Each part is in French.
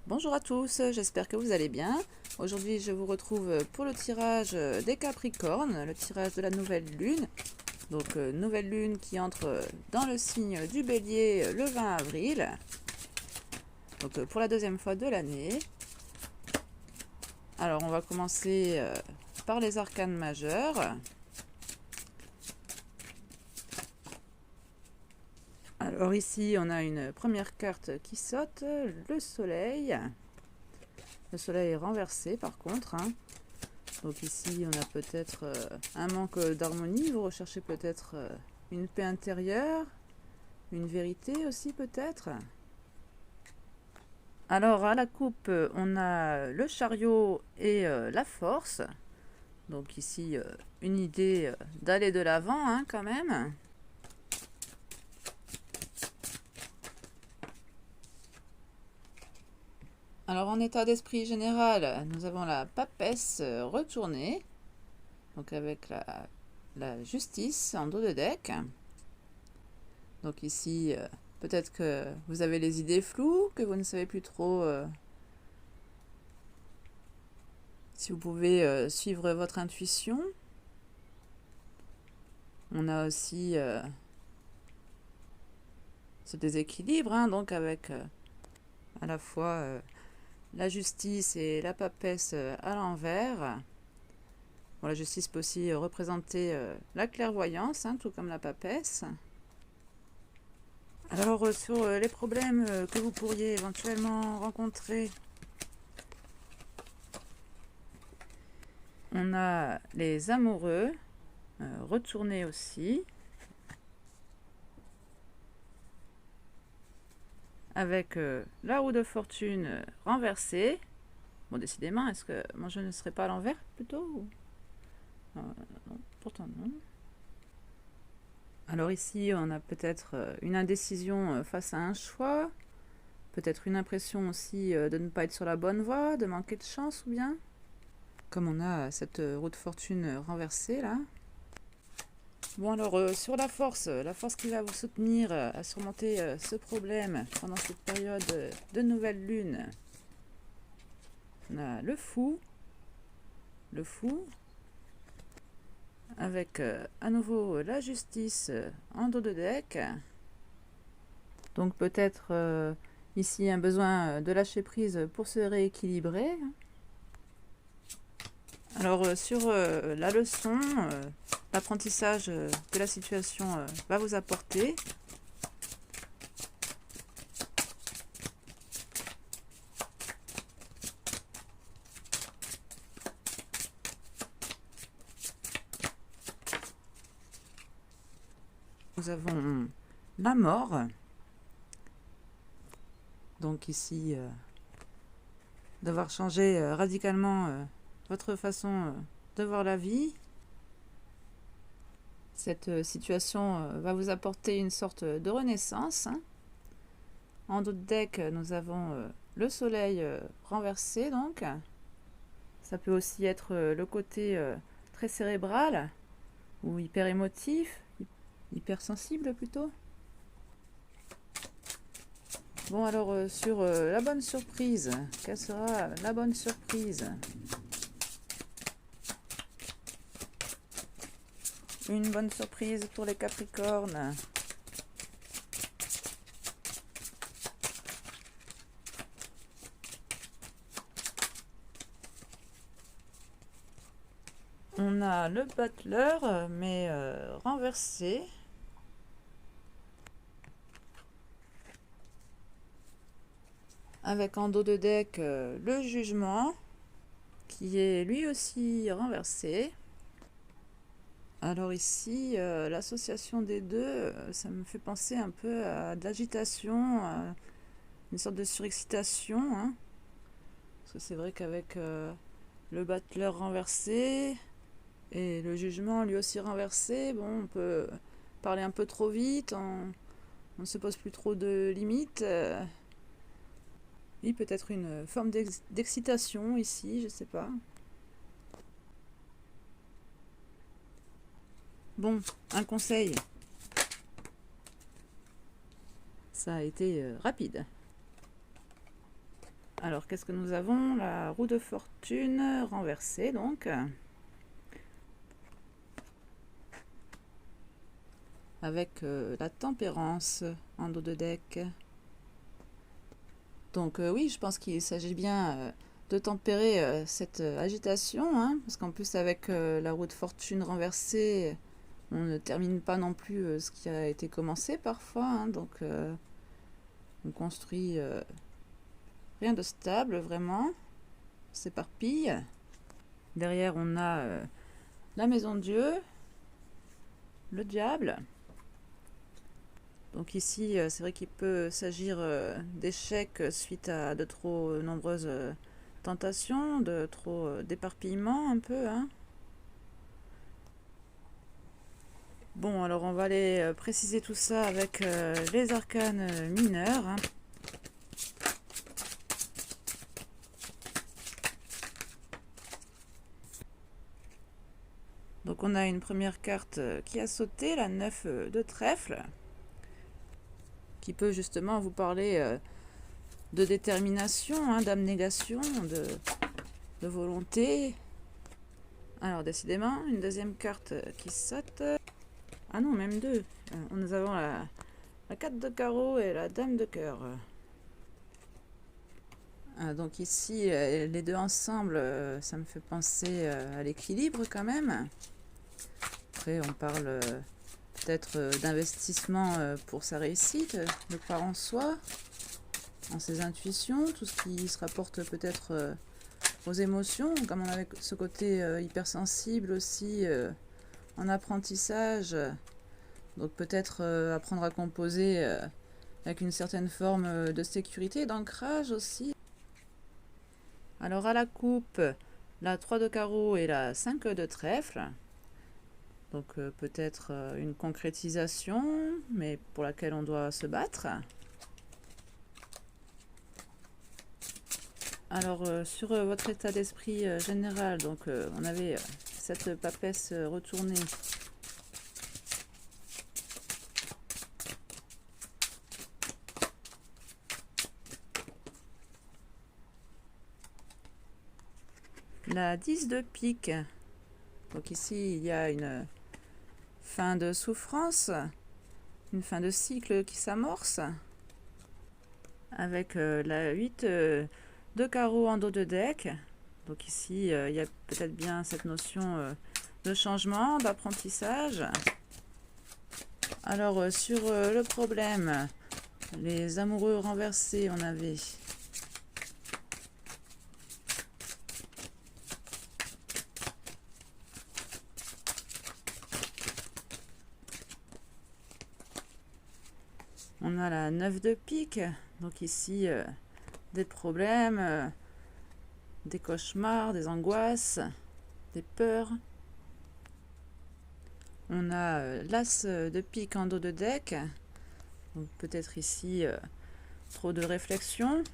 Bonjour à tous, j'espère que vous allez bien. Aujourd'hui, je vous retrouve pour le tirage des Capricornes, le tirage de la nouvelle lune. Donc, nouvelle lune qui entre dans le signe du Bélier le 20 avril. Donc, pour la deuxième fois de l'année. Alors, on va commencer par les arcanes majeurs. Alors ici, on a une première carte qui saute, le soleil. Le soleil est renversé par contre, hein. Donc ici, on a peut-être un manque d'harmonie. Vous recherchez peut-être une paix intérieure, une vérité aussi peut-être. Alors à la coupe, on a le chariot et la force. Donc ici, une idée d'aller de l'avant hein, quand même. Alors en état d'esprit général, nous avons la papesse retournée. Donc avec la justice en dos de deck. Donc ici, peut-être que vous avez les idées floues, que vous ne savez plus trop si vous pouvez suivre votre intuition. On a aussi ce déséquilibre, hein, donc avec à la fois la justice et la papesse à l'envers. Bon, la justice peut aussi représenter la clairvoyance, hein, tout comme la papesse. Alors, sur les problèmes que vous pourriez éventuellement rencontrer, on a les amoureux retournés aussi, avec la roue de fortune renversée. Bon, décidément, est-ce que mon jeu ne serait pas à l'envers plutôt non, pourtant non. Alors ici, on a peut-être une indécision face à un choix, peut-être une impression aussi de ne pas être sur la bonne voie, de manquer de chance ou bien. Comme on a cette roue de fortune renversée là. Bon alors, sur la force qui va vous soutenir à surmonter ce problème pendant cette période de nouvelle lune. On a le fou, avec à nouveau la justice en dos de deck. Donc peut-être ici un besoin de lâcher prise pour se rééquilibrer. Alors sur la leçon, l'apprentissage que la situation va vous apporter. Nous avons la mort. Donc ici, devoir changer radicalement votre façon de voir la vie. Cette situation va vous apporter une sorte de renaissance. Hein. En dos de deck, nous avons le soleil renversé, donc. Ça peut aussi être le côté très cérébral ou hyper émotif, hyper sensible plutôt. Bon alors sur la bonne surprise, quelle sera la bonne surprise? Une bonne surprise pour les Capricornes. On a le battleur, mais renversé. Avec en dos de deck le jugement, qui est lui aussi renversé. Alors ici, l'association des deux, ça me fait penser un peu à de l'agitation, à une sorte de surexcitation. Hein. Parce que c'est vrai qu'avec le battleur renversé et le jugement lui aussi renversé, bon, on peut parler un peu trop vite, on ne se pose plus trop de limites. Oui, peut-être une forme d'excitation ici, je sais pas. Bon, un conseil. Ça a été rapide. Alors, qu'est-ce que nous avons? La roue de fortune renversée, donc. Avec la tempérance en dos de deck. Donc oui, je pense qu'il s'agit bien de tempérer cette agitation, hein, parce qu'en plus avec la roue de fortune renversée, on ne termine pas non plus ce qui a été commencé parfois, hein, donc on construit rien de stable vraiment, on s'éparpille. Derrière on a la maison de Dieu, le diable. Donc ici, c'est vrai qu'il peut s'agir d'échecs suite à de trop nombreuses tentations, de trop d'éparpillement un peu, hein. Bon, alors on va aller préciser tout ça avec les arcanes mineurs, hein. Donc on a une première carte qui a sauté, la 9 de trèfle, qui peut justement vous parler de détermination, hein, d'abnégation, de volonté. Alors décidément, une deuxième carte qui saute. Ah non, même deux. Nous avons la 4 de carreau et la dame de cœur. Donc ici, les deux ensemble, ça me fait penser à l'équilibre quand même. Après, on parle peut-être d'investissement pour sa réussite, de croire en soi, en ses intuitions, tout ce qui se rapporte peut-être aux émotions, comme on avait ce côté hypersensible aussi en apprentissage. Donc peut-être apprendre à composer avec une certaine forme de sécurité, d'ancrage aussi. Alors à la coupe, la 3 de carreau et la 5 de trèfle. Donc peut-être une concrétisation, mais pour laquelle on doit se battre. Alors sur votre état d'esprit général, donc on avait cette papesse retournée. La 10 de pique. Donc ici il y a une fin de souffrance, une fin de cycle qui s'amorce. Avec la 8 de carreau en dos de deck. Donc ici il y a peut-être bien cette notion de changement, d'apprentissage. Alors sur le problème, les amoureux renversés, on avait la 9 de pique. Donc ici des problèmes, des cauchemars, des angoisses, des peurs. On a l'as de pique en dos de deck. Donc peut-être ici trop de réflexion.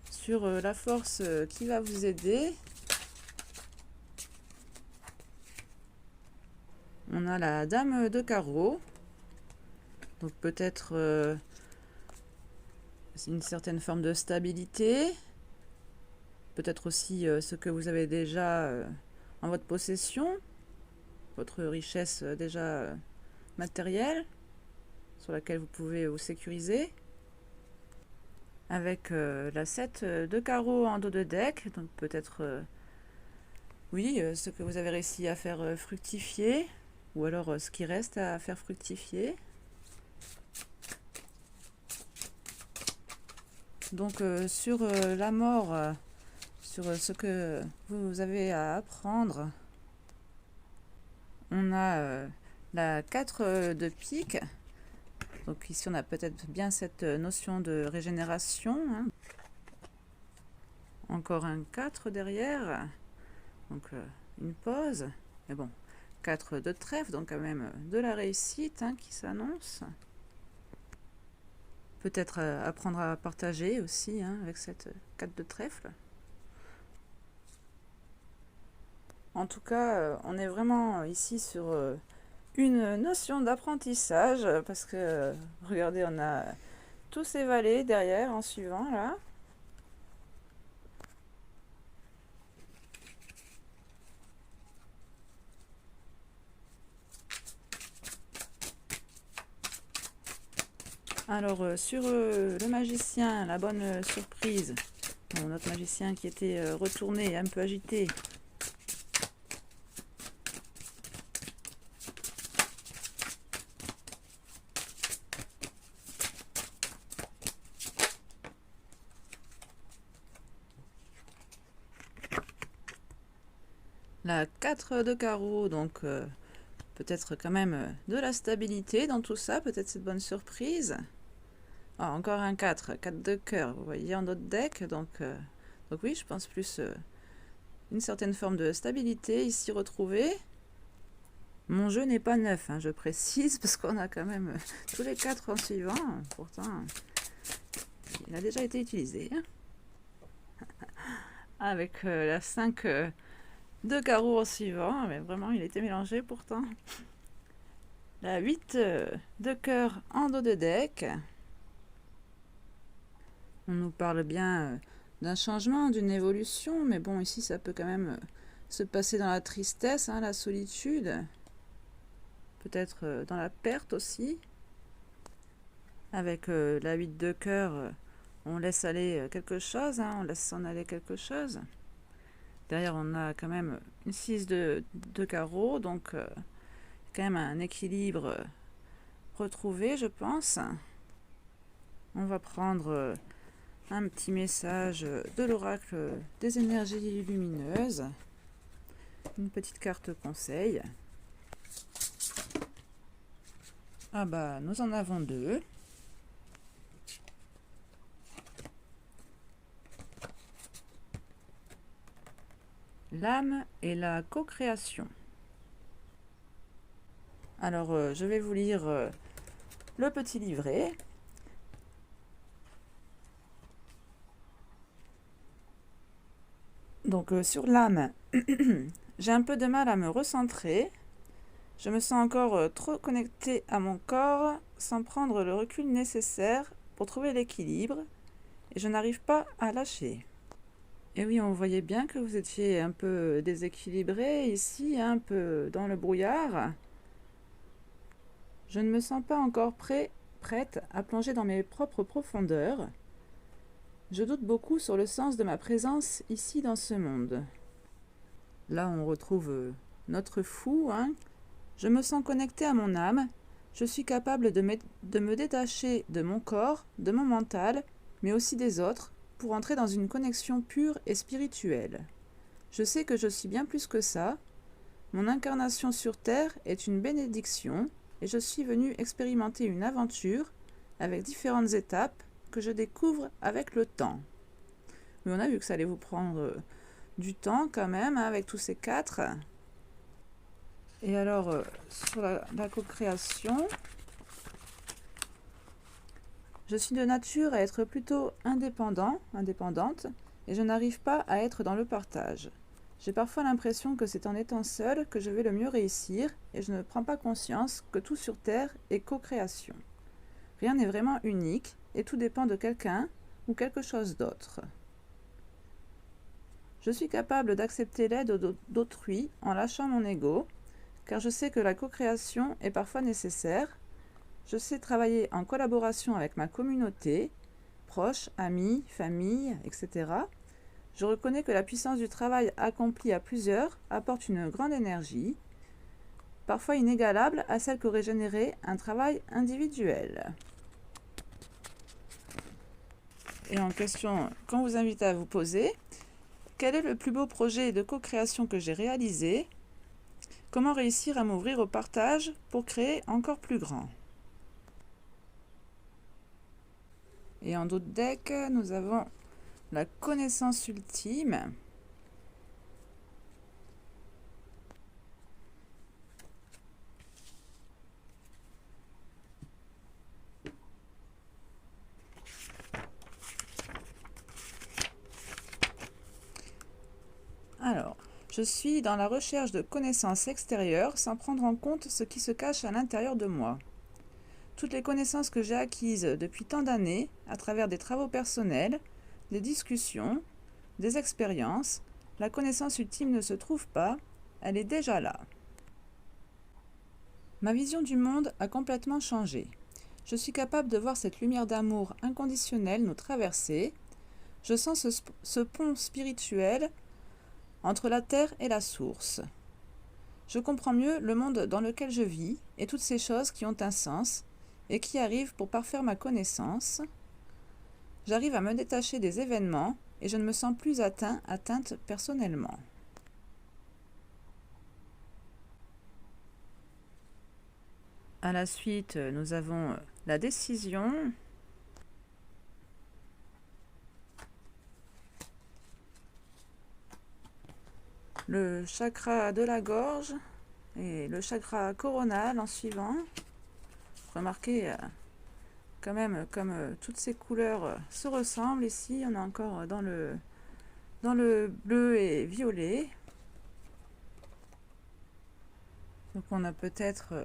Sur la force qui va vous aider, on a la dame de carreau. Donc peut-être une certaine forme de stabilité. Peut-être aussi ce que vous avez déjà en votre possession. Votre richesse déjà matérielle sur laquelle vous pouvez vous sécuriser. Avec la 7 de carreau en dos de deck. Donc peut-être oui, ce que vous avez réussi à faire fructifier. Ou alors ce qui reste à faire fructifier. Donc sur la mort, sur ce que vous avez à apprendre, on a la 4 de pique. Donc ici on a peut-être bien cette notion de régénération, hein. Encore un 4 derrière, donc une pause, mais bon, 4 de trèfle, donc quand même de la réussite, hein, qui s'annonce. Peut-être apprendre à partager aussi, hein, avec cette 4 de trèfle. En tout cas, on est vraiment ici sur une notion d'apprentissage, parce que regardez, on a tous ces valets derrière en suivant là. Alors sur le magicien, la bonne surprise, bon, notre magicien qui était retourné, un peu agité. La 4 de carreau, donc peut-être quand même de la stabilité dans tout ça, peut-être cette bonne surprise. Ah, encore un 4 de cœur, vous voyez, en notre deck, donc oui, je pense plus une certaine forme de stabilité ici retrouvée. Mon jeu n'est pas neuf, hein, je précise, parce qu'on a quand même tous les 4 en suivant, pourtant il a déjà été utilisé. Avec la 5 de carreau en suivant, mais vraiment il était mélangé pourtant. La 8 de cœur en dos de deck. On nous parle bien d'un changement, d'une évolution, mais bon, ici ça peut quand même se passer dans la tristesse, hein, la solitude, peut-être dans la perte aussi. Avec la 8 de cœur, on laisse aller quelque chose, hein, on laisse s'en aller quelque chose. Derrière, on a quand même une 6 de carreau, donc quand même un équilibre retrouvé, je pense. On va prendre un petit message de l'oracle des énergies lumineuses. Une petite carte conseil. Ah bah, nous en avons 2. L'âme et la co-création. Alors, je vais vous lire le petit livret. Donc, sur l'âme, j'ai un peu de mal à me recentrer. Je me sens encore trop connectée à mon corps sans prendre le recul nécessaire pour trouver l'équilibre et je n'arrive pas à lâcher. Et oui, on voyait bien que vous étiez un peu déséquilibré ici, un peu dans le brouillard. Je ne me sens pas encore prête à plonger dans mes propres profondeurs. Je doute beaucoup sur le sens de ma présence ici dans ce monde. Là, on retrouve notre fou, hein. Je me sens connecté à mon âme. Je suis capable de me détacher de mon corps, de mon mental, mais aussi des autres, pour entrer dans une connexion pure et spirituelle. Je sais que je suis bien plus que ça. Mon incarnation sur Terre est une bénédiction et je suis venu expérimenter une aventure avec différentes étapes que je découvre avec le temps. Mais on a vu que ça allait vous prendre du temps quand même, hein, avec tous ces 4. Et alors, sur la co-création, je suis de nature à être plutôt indépendante, et je n'arrive pas à être dans le partage. J'ai parfois l'impression que c'est en étant seule que je vais le mieux réussir, et je ne prends pas conscience que tout sur Terre est co-création. Rien n'est vraiment unique, et tout dépend de quelqu'un ou quelque chose d'autre. Je suis capable d'accepter l'aide d'autrui en lâchant mon ego, car je sais que la co-création est parfois nécessaire. Je sais travailler en collaboration avec ma communauté, proches, amis, famille, etc. Je reconnais que la puissance du travail accompli à plusieurs apporte une grande énergie, parfois inégalable à celle qu'aurait généré un travail individuel. Et en question qu'on vous invite à vous poser, quel est le plus beau projet de co-création que j'ai réalisé ? Comment réussir à m'ouvrir au partage pour créer encore plus grand? Et en dos de deck, nous avons la connaissance ultime. Alors, je suis dans la recherche de connaissances extérieures sans prendre en compte ce qui se cache à l'intérieur de moi. toutes les connaissances que j'ai acquises depuis tant d'années, à travers des travaux personnels, des discussions, des expériences, la connaissance ultime ne se trouve pas, elle est déjà là. Ma vision du monde a complètement changé. Je suis capable de voir cette lumière d'amour inconditionnel nous traverser. Je sens ce pont spirituel entre la terre et la source. Je comprends mieux le monde dans lequel je vis et toutes ces choses qui ont un sens et qui arrivent pour parfaire ma connaissance. J'arrive à me détacher des événements et je ne me sens plus atteinte personnellement. À la suite, nous avons la décision. Le chakra de la gorge et le chakra coronal en suivant. Remarquez quand même comme toutes ces couleurs se ressemblent. Ici, on est encore dans le bleu et violet. Donc on a peut-être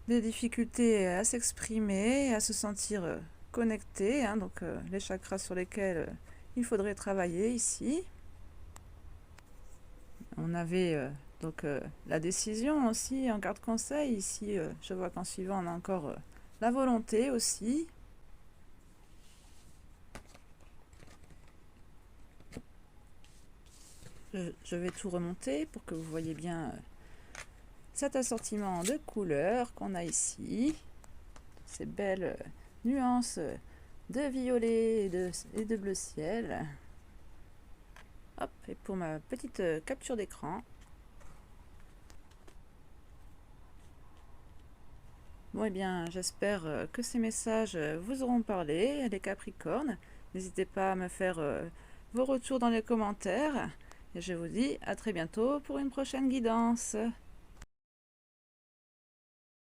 des difficultés à s'exprimer, à se sentir connecté. Donc les chakras sur lesquels il faudrait travailler ici. On avait donc la décision aussi en carte conseil. Ici, je vois qu'en suivant, on a encore la volonté aussi. Je vais tout remonter pour que vous voyez bien cet assortiment de couleurs qu'on a ici. Ces belles nuances de violet et de bleu ciel. Hop, et pour ma petite capture d'écran. Bon, eh bien, j'espère que ces messages vous auront parlé, les Capricornes. N'hésitez pas à me faire vos retours dans les commentaires. Et je vous dis à très bientôt pour une prochaine guidance.